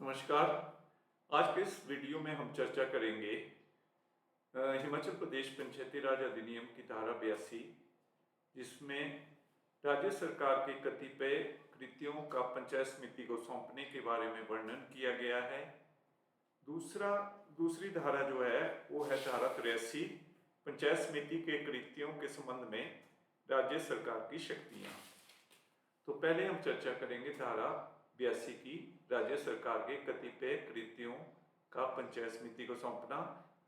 नमस्कार। आज के इस वीडियो में हम चर्चा करेंगे हिमाचल प्रदेश पंचायती राज अधिनियम की धारा 82, जिसमें राज्य सरकार के कतिपय कृत्यों का पंचायत समिति को सौंपने के बारे में वर्णन किया गया है। दूसरी धारा जो है वो है धारा 83, पंचायत समिति के कृत्यों के संबंध में राज्य सरकार की शक्तियां। तो पहले हम चर्चा करेंगे धारा 82 की, राज्य सरकार के कतिपय कृत्यों का पंचायत समिति को सौंपना,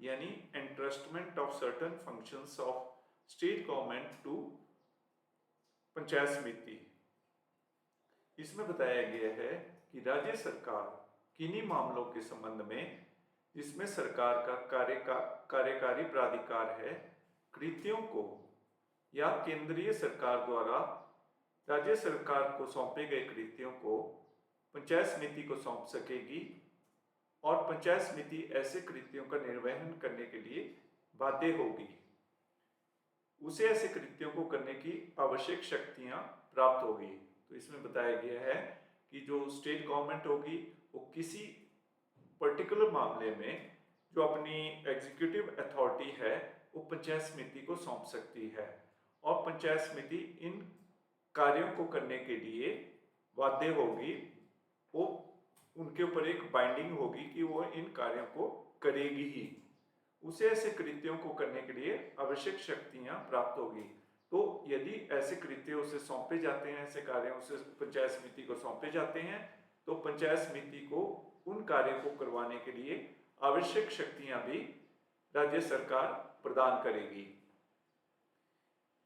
यानी entrustment of certain functions of state government to panchayat समिति। इसमें बताया गया है कि राज्य सरकार किन्हीं मामलों के संबंध में जिसमें सरकार का कार्यकारी प्राधिकार है, कृत्यों को या केंद्रीय सरकार द्वारा राज्य सरकार को सौंपे गए कृत्यों को पंचायत समिति को सौंप सकेगी और पंचायत समिति ऐसे कृत्यों का निर्वहन करने के लिए बाध्य होगी। उसे ऐसे कृत्यों को करने की आवश्यक शक्तियां प्राप्त होगी। तो इसमें बताया गया है कि जो स्टेट गवर्नमेंट होगी वो किसी पर्टिकुलर मामले में जो अपनी एग्जीक्यूटिव अथॉरिटी है वो पंचायत समिति को सौंप सकती है और पंचायत समिति इन कार्यों को करने के लिए बाध्य होगी। वो उनके ऊपर एक बाइंडिंग होगी कि वो इन कार्यों को करेगी ही। उसे ऐसे कृत्यों को करने के लिए आवश्यक शक्तियां प्राप्त होगी। तो यदि ऐसे कृत्य उसे सौंपे जाते हैं, ऐसे कार्य उसे पंचायत समिति को सौंपे जाते हैं, तो पंचायत समिति को उन कार्यों को करवाने के लिए आवश्यक शक्तियां भी राज्य सरकार प्रदान करेगी।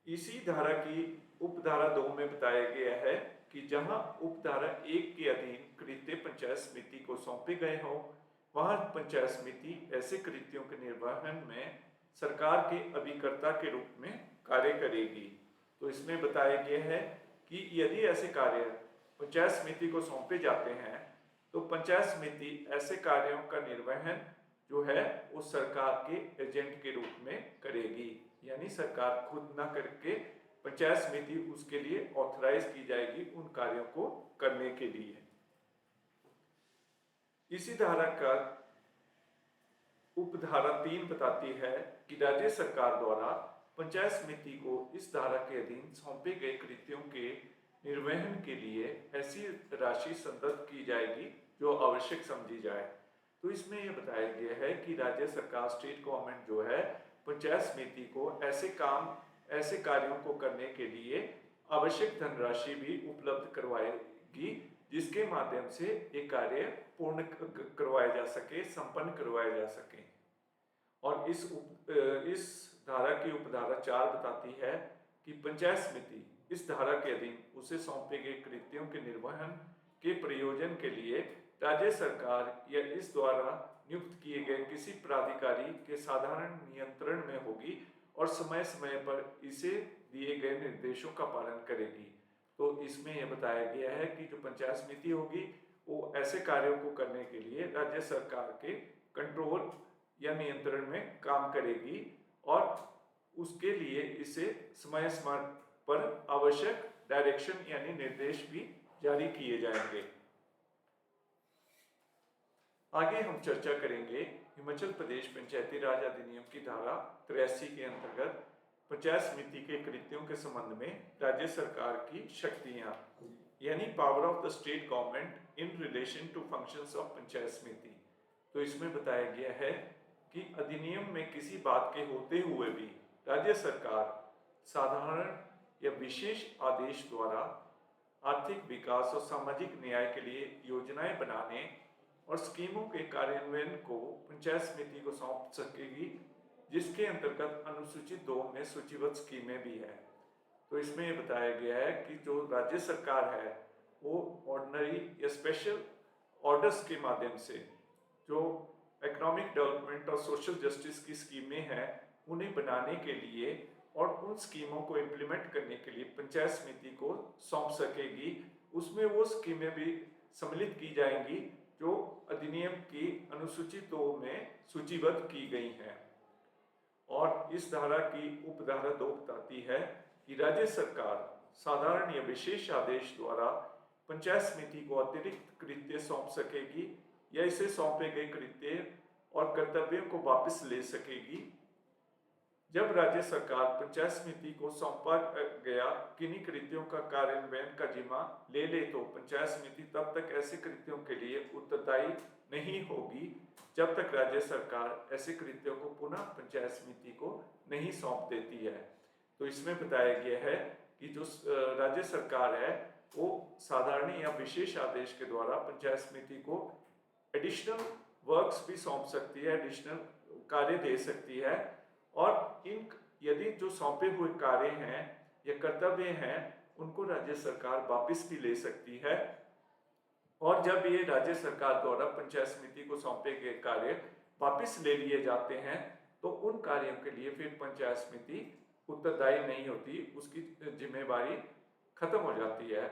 इसी धारा की उपधारा 2 में बताया गया है कि जहां उपधारा 1 के अधीन कृत्य पंचायत समिति को सौंपे गए हो, वहां पंचायत समिति ऐसे कृत्यों के निर्वहन में सरकार के अभिकर्ता के रूप में कार्य करेगी। तो इसमें बताया गया है कि यदि ऐसे कार्य पंचायत समिति को सौंपे जाते हैं तो पंचायत समिति ऐसे कार्यों का निर्वहन जो है वो सरकार के एजेंट के रूप में करेगी, यानी सरकार खुद ना करके पंचायत समिति उसके लिए ऑथराइज की जाएगी उन कार्यों को करने के लिए। इसी धारा का उपधारा 3 बताती है कि राज्य सरकार द्वारा पंचायत समिति को इस धारा के अधीन सौंपे गए कृत्यों के निर्वहन के लिए ऐसी राशि संदर्भ की जाएगी जो आवश्यक समझी जाए। तो इसमें यह बताया गया है कि राज्य सरकार, स्टेट गवर्नमेंट जो है, पंचायत समिति को ऐसे कार्यों को करने के लिए आवश्यक धनराशि भी उपलब्ध करवाएगी, जिसके माध्यम से ये कार्य पूर्ण करवाए जा सके, संपन्न करवाए जा सके। और इस धारा की उपधारा 4 बताती है कि पंचायत समिति इस धारा के अधीन उसे सौंपे गए कृत्यों के निर्वहन के प्रयोजन के लिए राज्य सरकार या इस द्वारा नियुक्त किए गए किसी प्राधिकारी के साधारण नियंत्रण में होगी और समय समय पर इसे दिए गए निर्देशों का पालन करेगी। तो इसमें यह बताया गया है कि जो पंचायत समिति होगी वो ऐसे कार्यों को करने के लिए राज्य सरकार के कंट्रोल या नियंत्रण में काम करेगी और उसके लिए इसे समय समय पर आवश्यक डायरेक्शन यानी निर्देश भी जारी किए जाएंगे। आगे हम चर्चा करेंगे हिमाचल प्रदेश पंचायती राज अधिनियम की धारा 83 के अंतर्गत पंचायत समिति के कृत्यों के संबंध में राज्य सरकार की शक्तियां, यानी power of the state government in relation to functions of panchayat समिति। तो इसमें बताया गया है कि अधिनियम में किसी बात के होते हुए भी राज्य सरकार साधारण या विशेष आदेश द्वारा आर्थिक विकास और सामाजिक न्याय के लिए योजनाएं बनाने और स्कीमों के कार्यान्वयन को पंचायत समिति को सौंप सकेगी, जिसके अंतर्गत अनुसूचित 2 में सूचीबद्ध स्कीमें भी है। तो इसमें यह बताया गया है कि जो राज्य सरकार है वो ऑर्डिनरी या स्पेशल ऑर्डर्स के माध्यम से जो इकोनॉमिक डेवलपमेंट और सोशल जस्टिस की स्कीमें हैं उन्हें बनाने के लिए और उन स्कीमों को इम्प्लीमेंट करने के लिए पंचायत समिति को सौंप सकेगी। उसमें वो स्कीमें भी सम्मिलित की जाएंगी जो अधिनियम की अनुसूचित 2 में सूचीबद्ध की गई हैं। और इस धारा की उपधारा 2 बताती है कि राज्य सरकार साधारण या विशेष आदेश द्वारा पंचायत समिति को अतिरिक्त कृत्य सौंप सकेगी या इसे सौंपे गए कृत्य और कर्तव्यों को वापस ले सकेगी। जब राज्य सरकार पंचायत समिति को सौंपा गया किन्हीं कृत्यों का कार्यान्वयन का जिम्मा ले ले तो पंचायत समिति तब तक ऐसे कृत्यों के लिए उत्तरदायी नहीं होगी जब तक राज्य सरकार ऐसे कृत्यों को पुनः पंचायत समिति को नहीं सौंप देती है। तो इसमें बताया गया है कि जो राज्य सरकार है वो साधारण या विशेष आदेश के द्वारा पंचायत समिति को एडिशनल वर्क्स भी सौंप सकती है, एडिशनल कार्य दे सकती है, और इन यदि जो सौंपे हुए कार्य हैं या कर्तव्य हैं उनको राज्य सरकार वापस भी ले सकती है। और जब ये राज्य सरकार द्वारा पंचायत समिति को सौंपे गए कार्य वापस ले लिए जाते हैं तो उन कार्यों के लिए फिर पंचायत समिति उत्तरदायी नहीं होती, उसकी जिम्मेवारी खत्म हो जाती है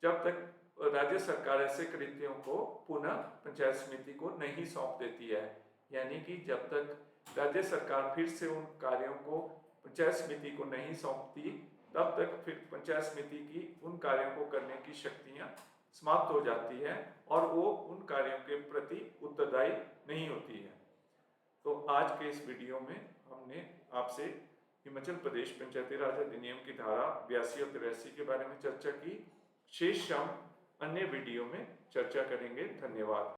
जब तक राज्य सरकार ऐसे कृत्यों को पुनः पंचायत समिति को नहीं सौंप देती है। यानी कि जब तक राज्य सरकार फिर से उन कार्यों को पंचायत समिति को नहीं सौंपती तब तक फिर पंचायत समिति की उन कार्यों को करने की शक्तियां समाप्त हो जाती है और वो उन कार्यों के प्रति उत्तरदायी नहीं होती है। तो आज के इस वीडियो में हमने आपसे हिमाचल प्रदेश पंचायती राज अधिनियम की धारा 82 और 83 के बारे में चर्चा की। शेष हम अन्य वीडियो में चर्चा करेंगे। धन्यवाद।